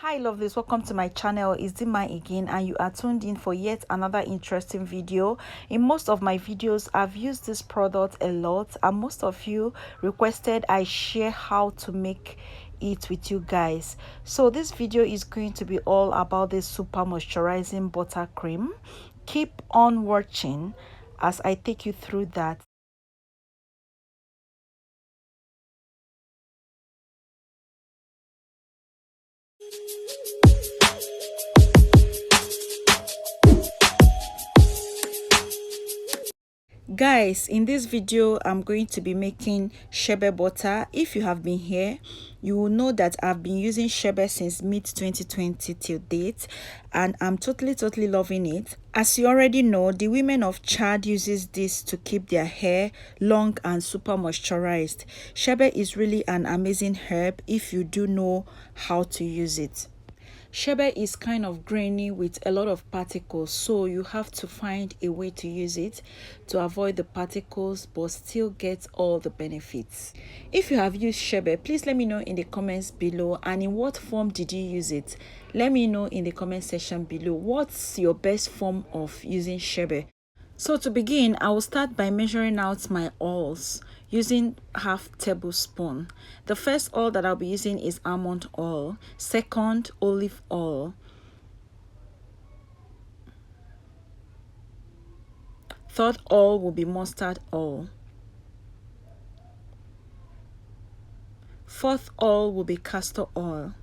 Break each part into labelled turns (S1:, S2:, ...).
S1: Hi lovelies, welcome to my channel. It's Dima again, and you are tuned in for yet another interesting video. In most of my videos, I've used this product a lot, and most of you requested I share how to make it with you guys. So this video is going to be all about this super moisturizing butter cream. Keep on watching as I take you through that. Guys, in this video I'm going to be making sherbet butter. If you have been here, you will know that I've been using sherbet since mid 2020 till date, and I'm totally loving it. As you already know, the women of Chad uses this to keep their hair long and super moisturized. Sherbet is really an amazing herb if you do know how to use it. Sherbet is kind of grainy with a lot of particles, so you have to find a way to use it to avoid the particles but still get all the benefits. If you have used sherbet, please let me know in the comments below, and in what form did you use it. Let me know in the comment section below what's your best form of using sherbet. So to begin, I will start by measuring out my oils using half tablespoon. The first oil that I'll be using is almond oil, second olive oil, third oil will be mustard oil, fourth oil will be castor oil.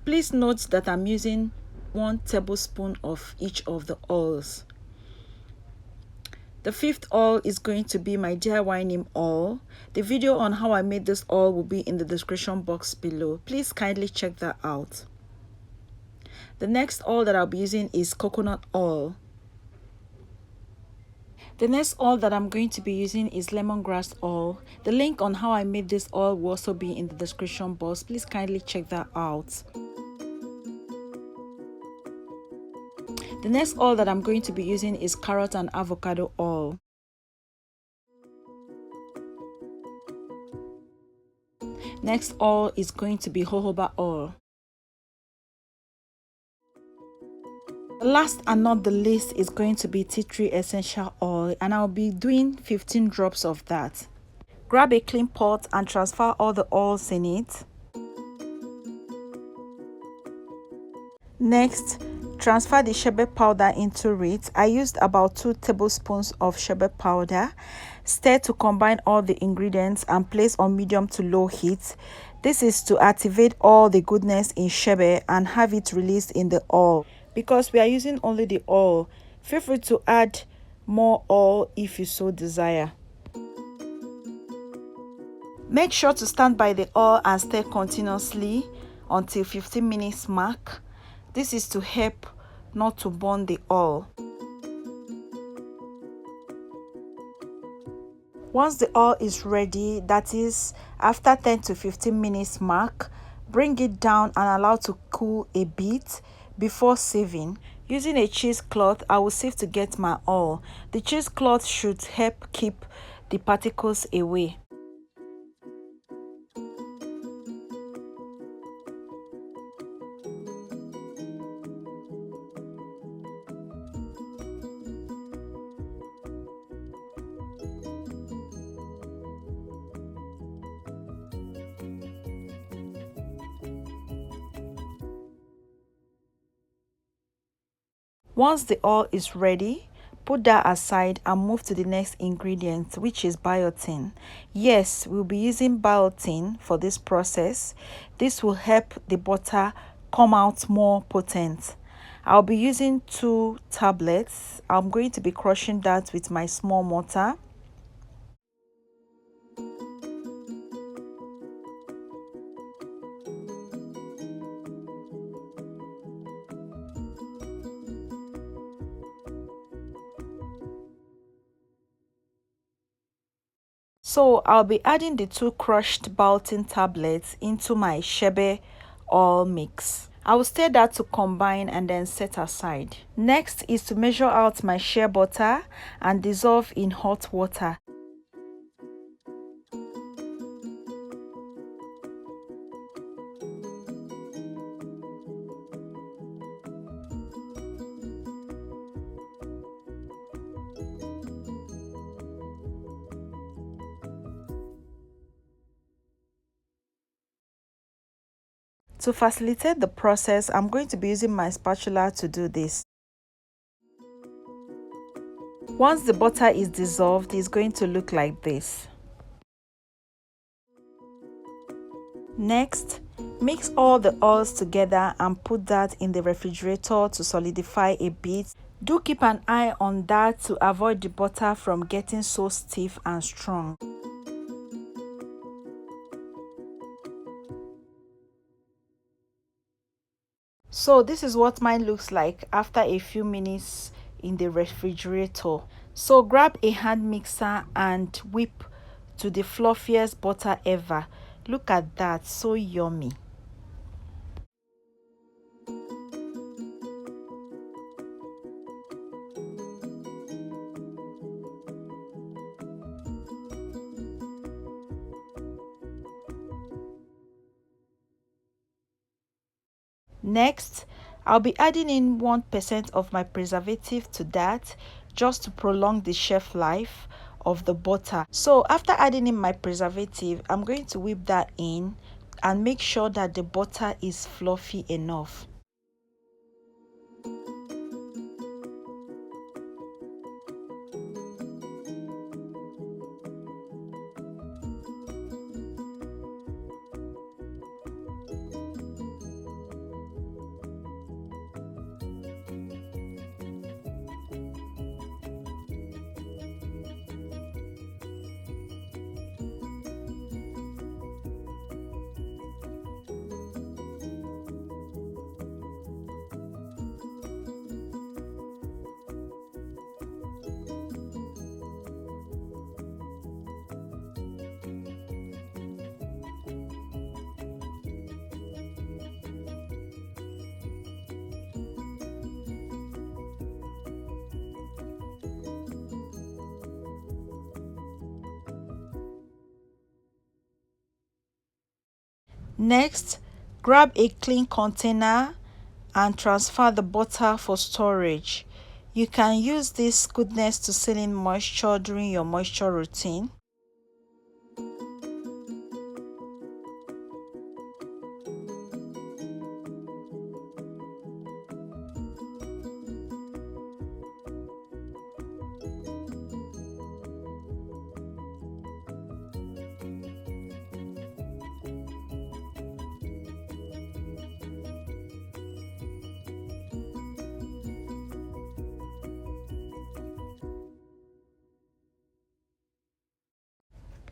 S1: Please note that I'm using 1 tablespoon of each of the oils. The fifth oil is going to be my DIY neem oil. The video on how I made this oil will be in the description box below. Please kindly check that out. The next oil that I'll be using is coconut oil. The next oil that I'm going to be using is lemongrass oil. The link on how I made this oil will also be in the description box. Please kindly check that out. The next oil that I'm going to be using is carrot and avocado oil. Next oil is going to be jojoba oil. The last and not the least is going to be tea tree essential oil, and I'll be doing 15 drops of that. Grab a clean pot and transfer all the oils in it. Next, transfer the sherbet powder into it. I used about 2 tablespoons of sherbet powder. Stir to combine all the ingredients and place on medium to low heat. This is to activate all the goodness in sherbet and have it released in the oil. Because we are using only the oil, feel free to add more oil if you so desire. Make sure to stand by the oil and stir continuously until 15 minutes mark. This is to help not to burn the oil. Once the oil is ready, that is after 10 to 15 minutes mark, bring it down and allow to cool a bit before sieving. Using a cheesecloth, I will sieve to get my oil. The cheesecloth should help keep the particles away. Once the oil is ready, put that aside and move to the next ingredient, which is biotin. Yes, we'll be using biotin for this process. This will help the butter come out more potent. I'll be using 2 tablets. I'm going to be crushing that with my small mortar. So I'll be adding the 2 crushed Biotin tablets into my sherbet oil mix. I will stir that to combine and then set aside. Next is to measure out my shea butter and dissolve in hot water. To facilitate the process, I'm going to be using my spatula to do this. Once the butter is dissolved, it's going to look like this. Next, mix all the oils together and put that in the refrigerator to solidify a bit. Do keep an eye on that to avoid the butter from getting so stiff and strong. So this is what mine looks like after a few minutes in the refrigerator. So grab a hand mixer and whip to the fluffiest butter ever. Look at that, so yummy. Next, I'll be adding in 1% of my preservative to that, just to prolong the shelf life of the butter. So after adding in my preservative, I'm going to whip that in and make sure that the butter is fluffy enough. Next, grab a clean container and transfer the butter for storage. You can use this goodness to seal in moisture during your moisture routine.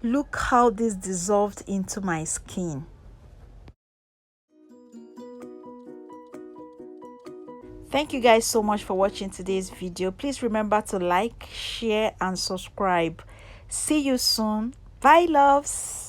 S1: Look how this dissolved into my skin. Thank you guys so much for watching today's video. Please remember to like, share and subscribe. See you soon. Bye loves.